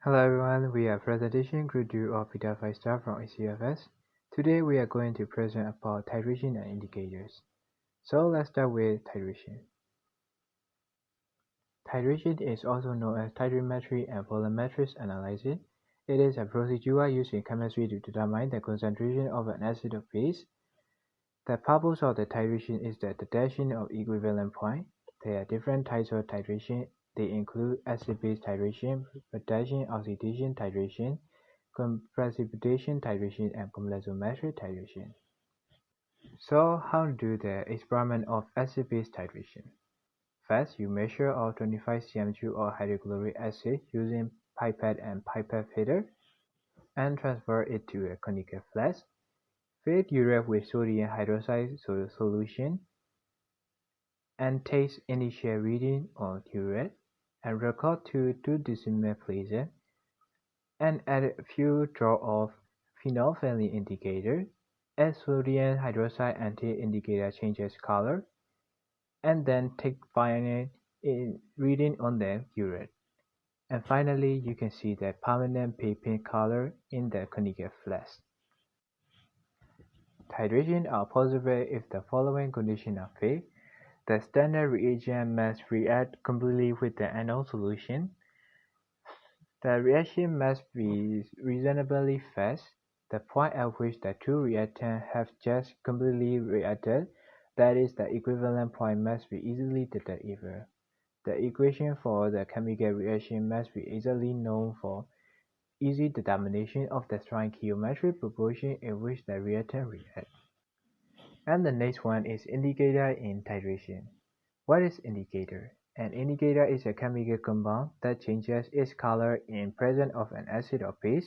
Hello everyone, we are presentation group 2 of Beta5 staff from ICFS. Today we are going to present about titration and indicators. So let's start with titration. Titration is also known as titrimetry and volumetric analysis. It is a procedure used in chemistry to determine the concentration of an acid or base. The purpose of the titration is the detection of equivalent point. There are different types of titration. They include acid-base titration, reduction-oxidation titration, precipitation titration, and complexometric titration. So how to do the experiment of acid-base titration? First, you measure all 25 cm³ of hydrochloric acid using pipette and pipette feeder, and transfer it to a conical flask. Fill urea with sodium hydroxide solution, and take initial reading on urea, and record to 2 decimal places, and add a few drops of phenolphthale indicator. Add sodium hydroxide until indicator changes color, and then take final reading on the urea. And finally, you can see the permanent pink color in the conical flask. Titration are possible if the following conditions are filled. The standard reagent must react completely with the anode solution. The reaction must be reasonably fast. The point at which the two reactants have just completely reacted, that is, the equivalent point, must be easily detectable. The equation for the chemical reaction must be easily known for easy determination of the stoichiometric proportion in which the reactant reacts. And the next one is indicator in titration. What is indicator? An indicator is a chemical compound that changes its color in presence of an acid or base.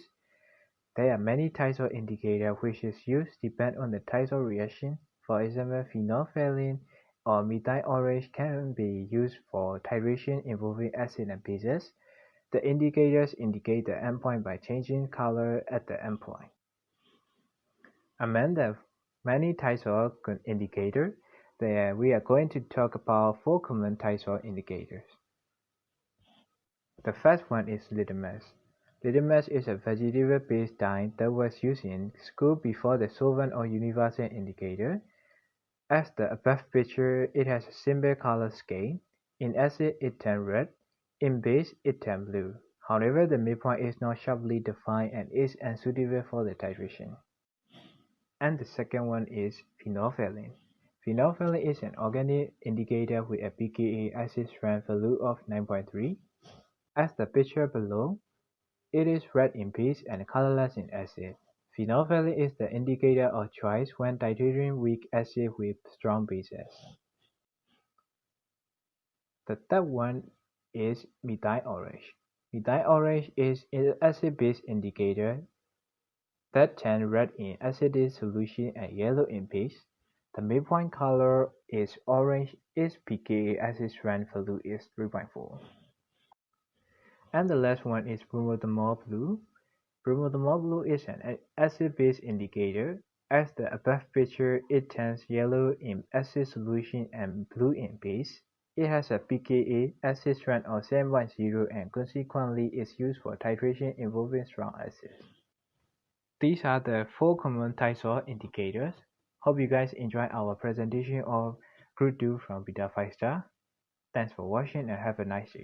There are many types of indicator which is used depend on the type of reaction. For example, phenolphthale or methyl orange can be used for titration involving acid and bases. The indicators indicate the endpoint by changing color at the endpoint. Among the many types of indicators, we are going to talk about 4 common types of indicators. The first one is litmus. Litmus is a vegetable-based dye that was used in school before the solvent or universal indicator. As the above picture, it has a simple color scheme. In acid, it turns red. In base, it turns blue. However, the midpoint is not sharply defined and is unsuitable for the titration. And the second one is phenolphthale. Phenolphthale is an organic indicator with a pKa acid strength value of 9.3. As the picture below, it is red in base and colorless in acid. Phenolphthale is the indicator of choice when titrating weak acid with strong bases. The third one is methyl orange. Methyl orange is an acid-base indicator that turns red in acidic solution and yellow in base. The midpoint color is orange. Its pKa acid strength value is 3.4. And the last one is bromodomol blue. Bromodomol blue is an acid-base indicator. As the above picture, it turns yellow in acid solution and blue in base. It has a pKa acid strength of 7.0 and consequently is used for titration involving strong acids. These are the 4 common types of indicators. Hope you guys enjoyed our presentation of Group 2 from Beta5 Star. Thanks for watching and have a nice day.